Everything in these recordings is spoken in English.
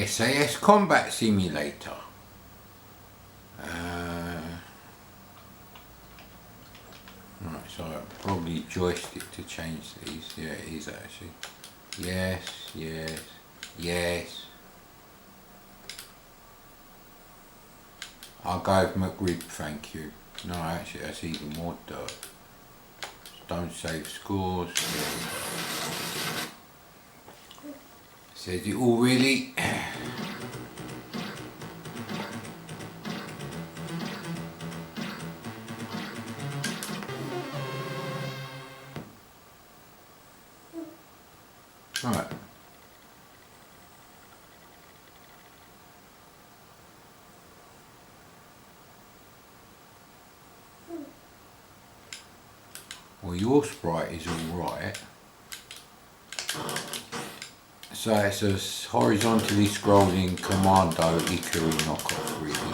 SAS Combat Simulator. Right, so I'll probably joystick to change these. Yeah, it is actually. Yes, yes, yes. I'll go with McRib, thank you. No, actually that's even more dirt. Don't save scores. Says it all really. Right. Well, your sprite is alright. So it's a horizontally scrolling Commodore Ikari knockoff, really.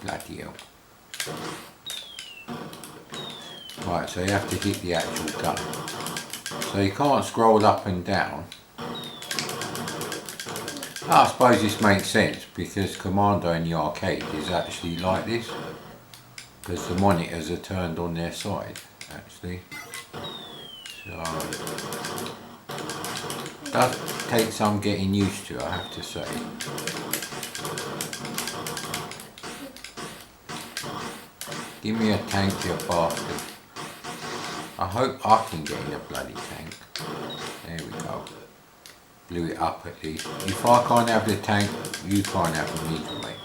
Bloody hell. Right, so you have to hit the actual gun. So you can't scroll up and down. I suppose this makes sense because Commando in the arcade is actually like this, because the monitors are turned on their side actually. So it does take some getting used to, I have to say. Give me a tank, you bastard. I hope I can get in a bloody tank. There we go. Blew it up at least. If I can't have the tank, you can't have them either, mate.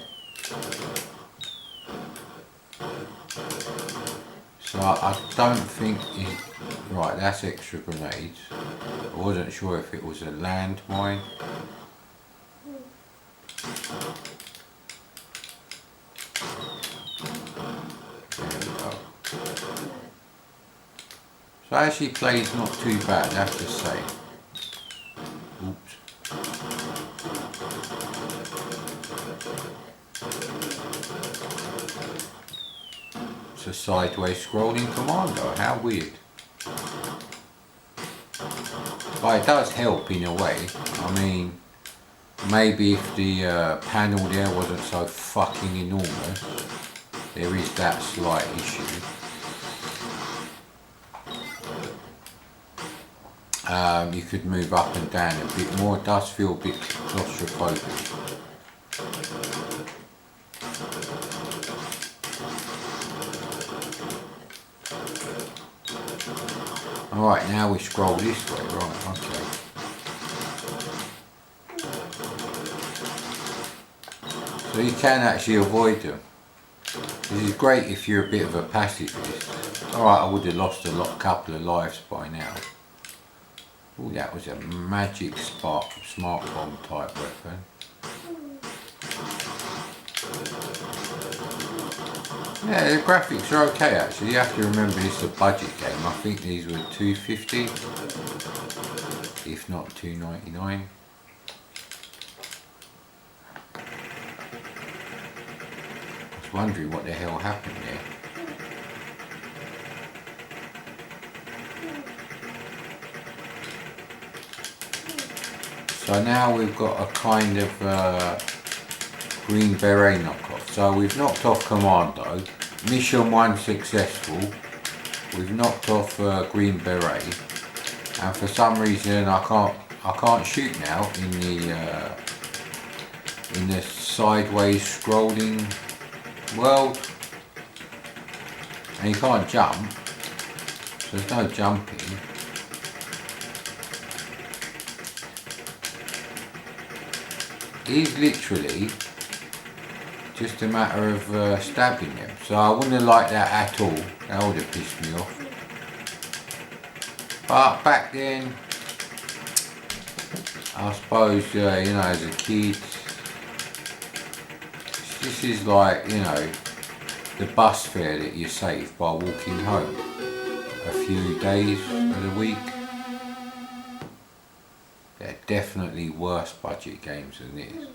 So I don't think it... Right, that's extra grenades. I wasn't sure if it was a landmine. There we go. So actually plays not too bad, I have to say. Oops. It's a sideways scrolling Commando, how weird. But it does help in a way. I mean, maybe if the panel there wasn't so fucking enormous, there is that slight issue. You could move up and down a bit more. It does feel a bit claustrophobic. Alright, now we scroll this way, right, okay. So you can actually avoid them. This is great if you're a bit of a pacifist. Alright, I would have lost a couple of lives by now. Oh, that was a magic smart bomb type weapon. Yeah, the graphics are okay actually. You have to remember this is a budget game. I think these were $2.50, if not $2.99. I was wondering what the hell happened there. So now we've got a kind of Green Beret knockoff. So we've knocked off Commando. Mission 1 successful. We've knocked off Green Beret. And for some reason I can't shoot now in the sideways scrolling world. And you can't jump. So there's no jumping. It's literally just a matter of stabbing them. So I wouldn't have liked that at all. That would have pissed me off. But back then, I suppose, you know, as a kid, this is like, you know, the bus fare that you save by walking home a few days of the week. They're definitely worse budget games than this.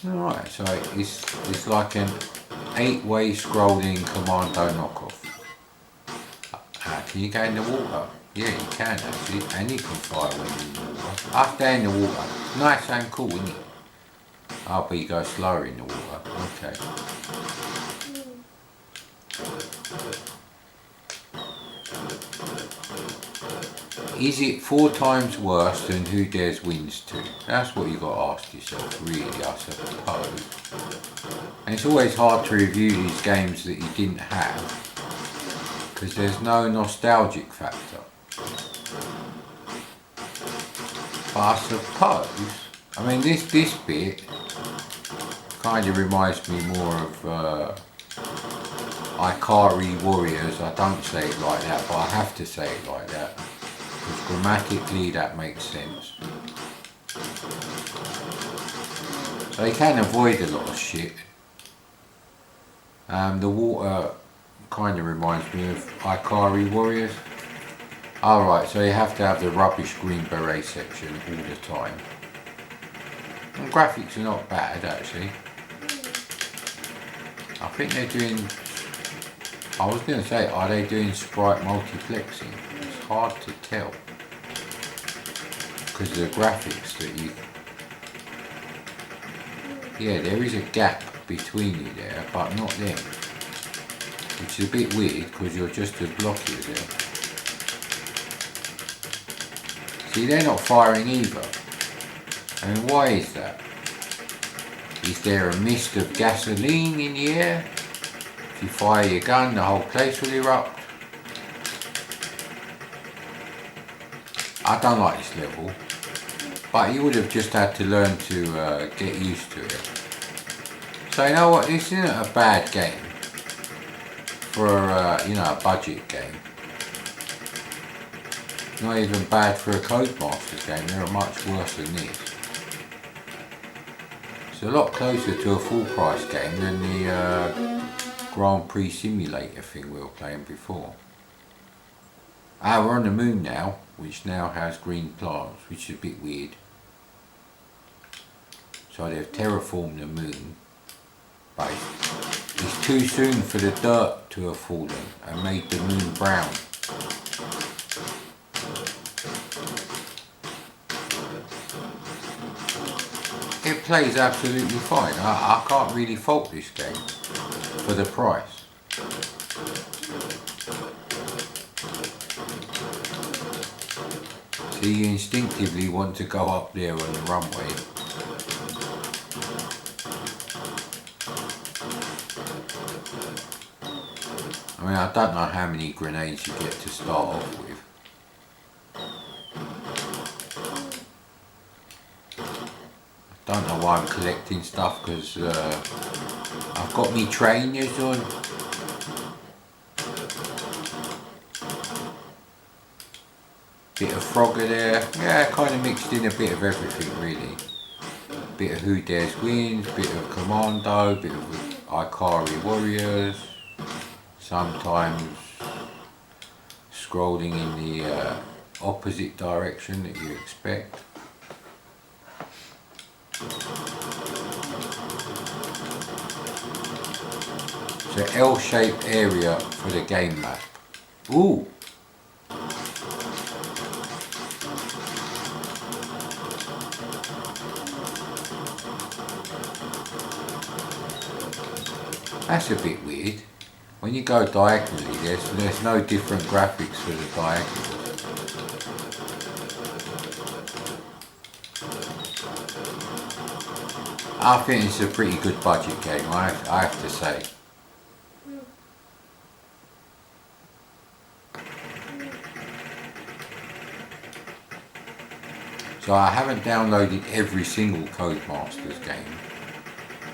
Alright, so it's like an 8-way scrolling Commando knockoff. Can you go in the water? Yeah, you can actually, and you can fire when you're in the water. I stay in the water. Nice and cool, isn't it? Oh, but you go slower in the water. Okay. Is it 4 times worse than Who Dares Wins 2? That's what you got to ask yourself, really, I suppose. And it's always hard to review these games that you didn't have, because there's no nostalgic factor. But I suppose, I mean, this bit kind of reminds me more of Ikari Warriors. I don't say it like that, but I have to say it like that, because grammatically that makes sense. So you can avoid a lot of shit. The water kind of reminds me of Ikari Warriors. Alright, so you have to have the rubbish green beret section all the time. And graphics are not bad actually. I think they're doing, I was going to say, are they doing sprite multiplexing? It's hard to tell, because of the graphics that you, yeah, there is a gap between you there, but not them, which is a bit weird because you're just as blocky as them. See, they're not firing either. I mean, why is that? Is there a mist of gasoline in the air? If you fire your gun, the whole place will erupt. I don't like this level, but you would have just had to learn to get used to it. So you know what, this isn't a bad game for you know, a budget game. Not even bad for a Codemasters game. There are much worse than this. It's a lot closer to a full price game than the Grand Prix Simulator thing we were playing before. We're on the moon now, which now has green plants, which is a bit weird. So they've terraformed the moon, but it's too soon for the dirt to have fallen and made the moon brown. It plays absolutely fine. I can't really fault this game for the price. So you instinctively want to go up there on the runway. I mean, I don't know how many grenades you get to start off with. Don't know why I'm collecting stuff, because I've got me trainers on. Bit of Frogger there. Yeah, kind of mixed in a bit of everything really. Bit of Who Dares Wins, bit of Commando, bit of Ikari Warriors. Sometimes scrolling in the opposite direction that you expect. So L-shaped area for the game map. Ooh! That's a bit weird. When you go diagonally, there's no different graphics for the diagonals. I think it's a pretty good budget game, I have to say. So I haven't downloaded every single Codemasters game.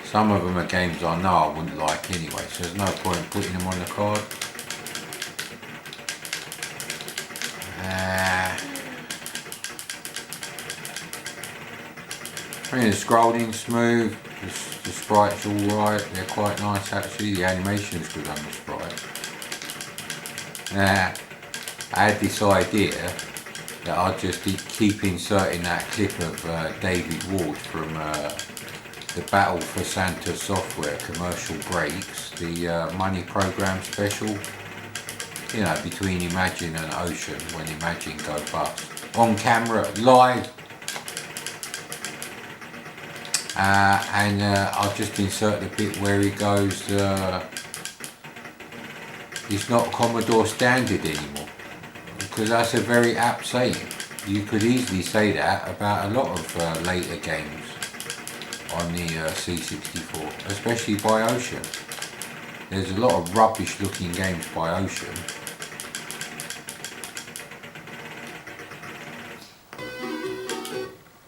Some of them are games I know I wouldn't like anyway, so there's no point putting them on the card. I mean, the scrolling's smooth, the sprites alright, they're quite nice actually, the animation's good on the sprites. I had this idea that I'd just keep inserting that clip of David Ward from the Battle for Santa software commercial breaks, the money program special, you know, between Imagine and Ocean, when Imagine go bust. On camera, live. And I'll just insert the bit where he goes, it's not Commodore standard anymore. Because that's a very apt saying. You could easily say that about a lot of later games on the C64, especially by Ocean. There's a lot of rubbish looking games by Ocean.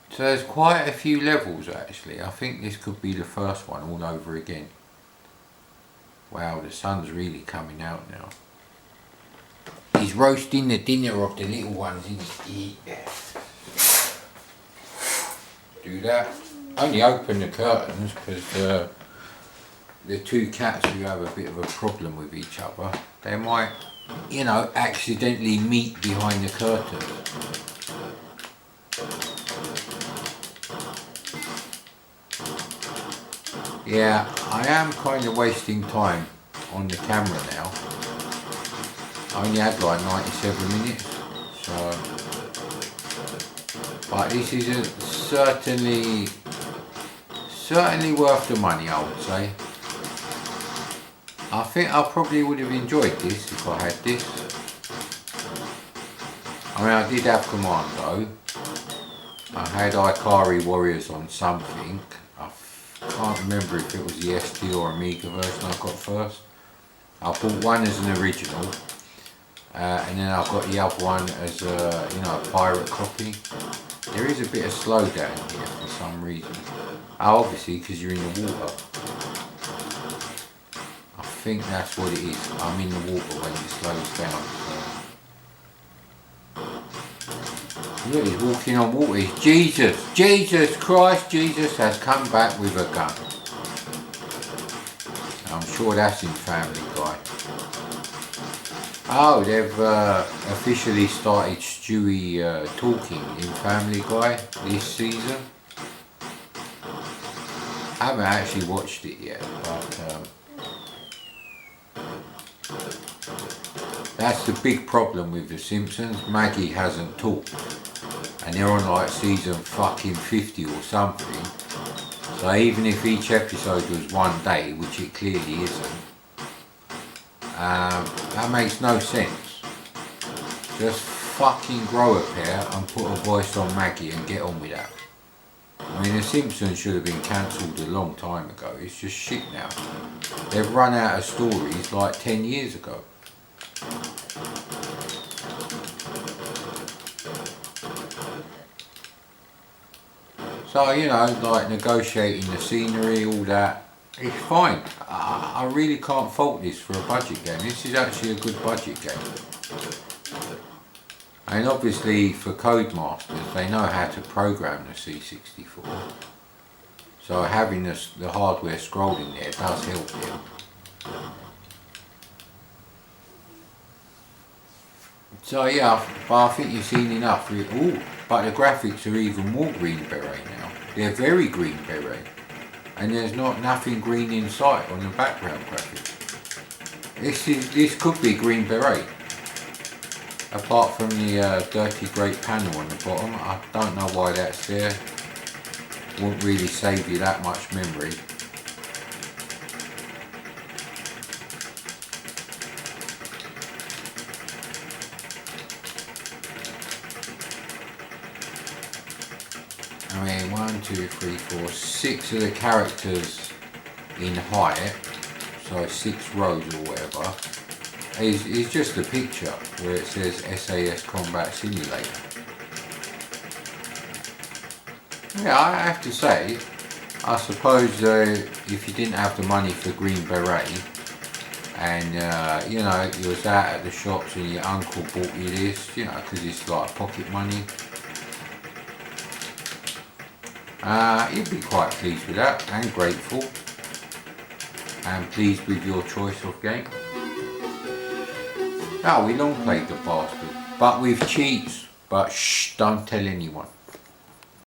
So there's quite a few levels actually. I think this could be the first one all over again. Wow, the sun's really coming out now. He's roasting the dinner of the little ones, isn't he? Do that. Only open the curtains because the two cats who have a bit of a problem with each other, they might, you know, accidentally meet behind the curtains. Yeah, I am kind of wasting time on the camera now. I only had like 97 minutes, so, but this is certainly worth the money, I would say. I think I probably would have enjoyed this if I had this. I mean, I did have Commando. I had Ikari Warriors on something. I can't remember if it was the ST or Amiga version I got first. I bought one as an original. And then I've got the other one as a, you know, a pirate copy. There is a bit of slowdown here for some reason. Oh, obviously because you're in the water. I think that's what it is. I'm in the water when it slows down. So. Look, he's walking on water. It's Jesus! Jesus Christ! Jesus has come back with a gun. I'm sure that's in Family Guy. Oh, they've officially started Stewie talking in Family Guy this season. I haven't actually watched it yet, but that's the big problem with The Simpsons. Maggie hasn't talked, and they're on like season fucking 50 or something. So even if each episode was one day, which it clearly isn't, that makes no sense. Just fucking grow a pair and put a voice on Maggie and get on with that. I mean, The Simpsons should have been cancelled a long time ago. It's just shit now. They've run out of stories like 10 years ago. So, you know, like negotiating the scenery, all that. It's fine. I really can't fault this for a budget game. This is actually a good budget game. And obviously for Codemasters, they know how to program the C64. So having the hardware scrolling there does help them. So yeah, but I think you've seen enough. Ooh, but the graphics are even more Green Beret now. They're very Green Beret. And there's nothing green in sight on the background graphics. This could be Green Beret. Apart from the dirty great panel on the bottom, I don't know why that's there. Won't really save you that much memory. I mean, 1, 2, 3, 4, 6 of the characters in height, so 6 rows or whatever, is just a picture where it says SAS Combat Simulator. Yeah, I have to say, I suppose if you didn't have the money for Green Beret, and you know, you was out at the shops and your uncle bought you this, you know, because it's like pocket money, you'd be quite pleased with that, and grateful, and pleased with your choice of game. Oh, we long played the bastard, but with cheats, but shh, don't tell anyone.